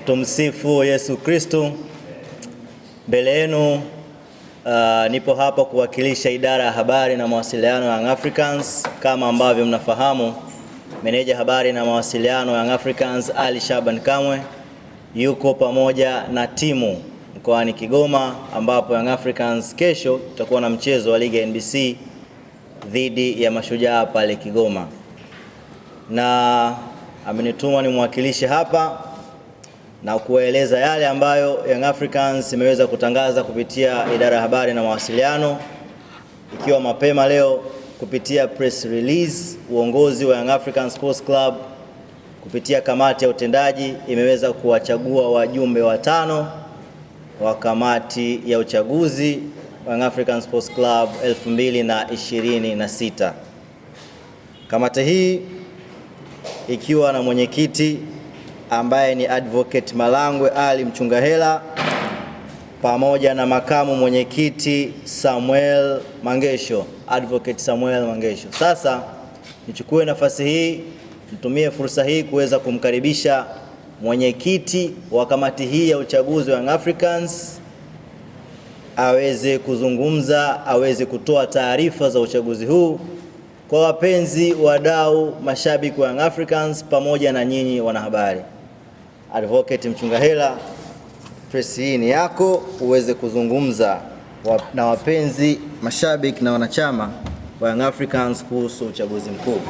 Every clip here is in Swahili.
Tumsifu Yesu Kristo. Mbele yenu nipo hapa kuwakilisha idara ya habari na mawasiliano ya Young Africans. Kama ambavyo mnafahamu, meneja habari na mawasiliano ya Young Africans Ali Shaban Kamwe yuko pamoja na timu mkoani Kigoma, ambapo Young Africans kesho tutakuwa na mchezo wa ligi ya NBC dhidi ya Mashujaa pale Kigoma, na amenituma nimwakilishe hapa na kueleza yale ambayo Young Africans imeweza kutangaza kupitia idara ya habari na mawasiliano, ikiwa mapema leo kupitia press release. Uongozi wa Young Africans Sports Club kupitia kamati ya utendaji imeweza kuwachagua wajumbe watano wa kamati ya uchaguzi wa Young Africans Sports Club 2026. Kamati hii ikiwa na mwenyekiti ambaye ni Advocate Malangwe Ali Mchungahela pamoja na makamu mwenyekiti Samuel Mangesho, Advocate Samuel Mangesho. Sasa nichukue nafasi hii, nitumie fursa hii kuweza kumkaribisha mwenyekiti wa kamati hii ya uchaguzi wa Young Africans aweze kuzungumza, aweze kutoa taarifa za uchaguzi huu kwa wapenzi, wadau, mashabiki wa Young Africans pamoja na nyinyi wanahabari. Advocate Mchungahela, press hii ni yako uweze kuzungumza na wapenzi, mashabiki na wanachama wa Young Africans kuhusu uchaguzi mkuu.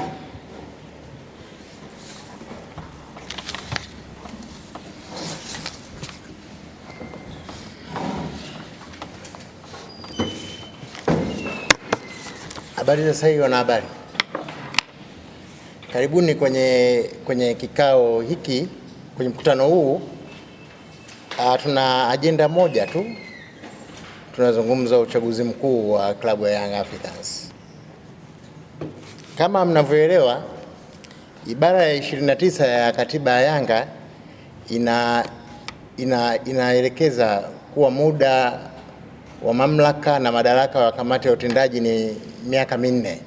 Habari za sasa, wanahabari, karibuni kwenye kikao hiki, kwenye mkutano huu. Tuna ajenda moja tu, tunazungumza uchaguzi mkuu wa klabu ya Young Africans. Kama mnavyoelewa, ibara ya 29 ya katiba ya Yanga inaelekeza kuwa muda wa mamlaka na madaraka wa kamati ya utendaji ni miaka minne.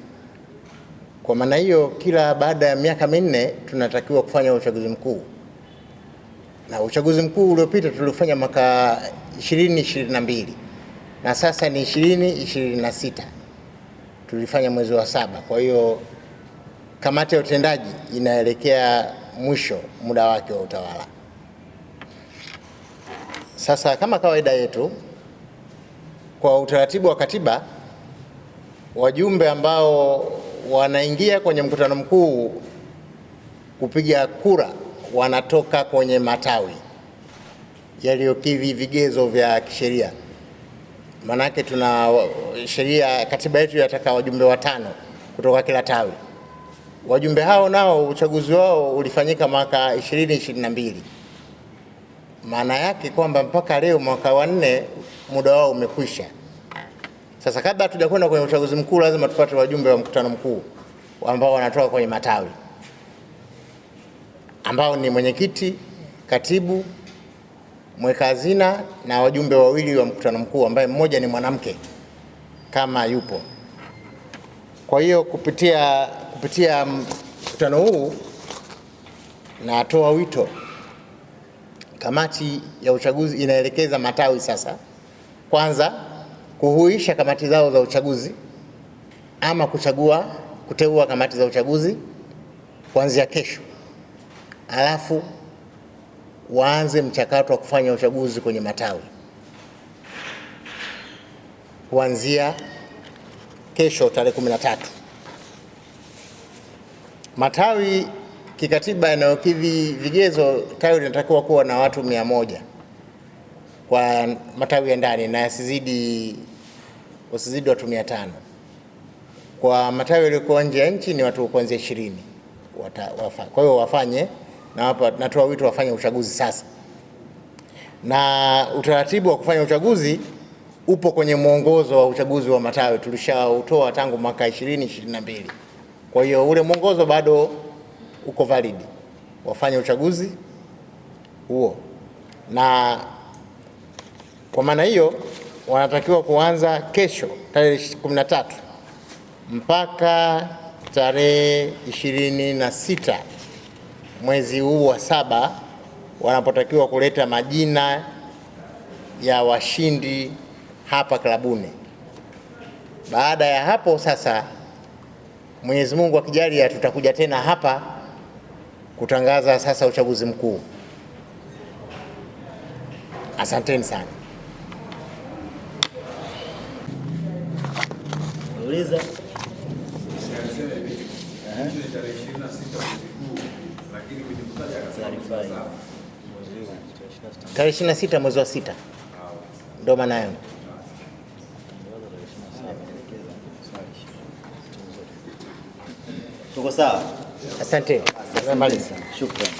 Kwa maana hiyo, kila baada ya miaka minne tunatakiwa kufanya uchaguzi mkuu, na uchaguzi mkuu uliopita tulifanya mwaka 2022 na sasa ni 2026, tulifanya mwezi wa 7. Kwa hiyo kamati ya utendaji inaelekea mwisho muda wake wa utawala. Sasa kama kawaida yetu, kwa utaratibu wa katiba, wajumbe ambao wanaingia kwenye mkutano mkuu kupiga kura wanatoka kwenye matawi yaliyokidhi vigezo vya kisheria. Manake tuna sheria, katiba yetu yataka wajumbe watano kutoka kila tawi. Wajumbe hao nao uchaguzi wao ulifanyika mwaka 2022. Maana yake kwamba mpaka leo mwaka wa 4 muda wao umekwisha. Sasa kabla hatujakwenda kwenye uchaguzi mkuu, lazima tupate wajumbe wa mkutano mkuu ambao wanatoka kwenye matawi, ambao ni mwenyekiti, katibu, mweka hazina na wajumbe wawili wa mkutano mkuu, ambaye mmoja ni mwanamke kama yupo. Kwa hiyo kupitia mkutano huu natoa wito, kamati ya uchaguzi inaelekeza matawi sasa, kwanza kuhuisha kamati zao za uchaguzi ama kuteua kamati za uchaguzi kuanzia kesho, alafu waanze mchakato wa kufanya uchaguzi kwenye matawi kuanzia kesho tarehe 13. Matawi kikatiba yanayokidhi vigezo, tawi linatakiwa kuwa na watu 100 kwa matawi ya ndani na wasizidi watu 500. Kwa matawi yaliyokuwa nje ya nchi ni watu kuanzia 20. Kwa hiyo wafanye, na hapa natoa wito wafanye uchaguzi sasa. Na utaratibu wa kufanya uchaguzi upo kwenye mwongozo wa uchaguzi wa matawi, tulishautoa tangu mwaka 2022. Kwa hiyo ule mwongozo bado uko valid, wafanye uchaguzi huo. Na kwa maana hiyo wanatakiwa kuanza kesho tarehe 13 mpaka tarehe 26 mwezi huu wa 7 wanapotakiwa kuleta majina ya washindi hapa klabuni. Baada ya hapo sasa, Mwenyezi Mungu akijalia, tutakuja tena hapa kutangaza sasa uchaguzi mkuu. Asanteni sana. Uliza. Tarehe 26 mwezi wa 6 ndo maana yangu. Tuko sawa? Asante. Shukrani.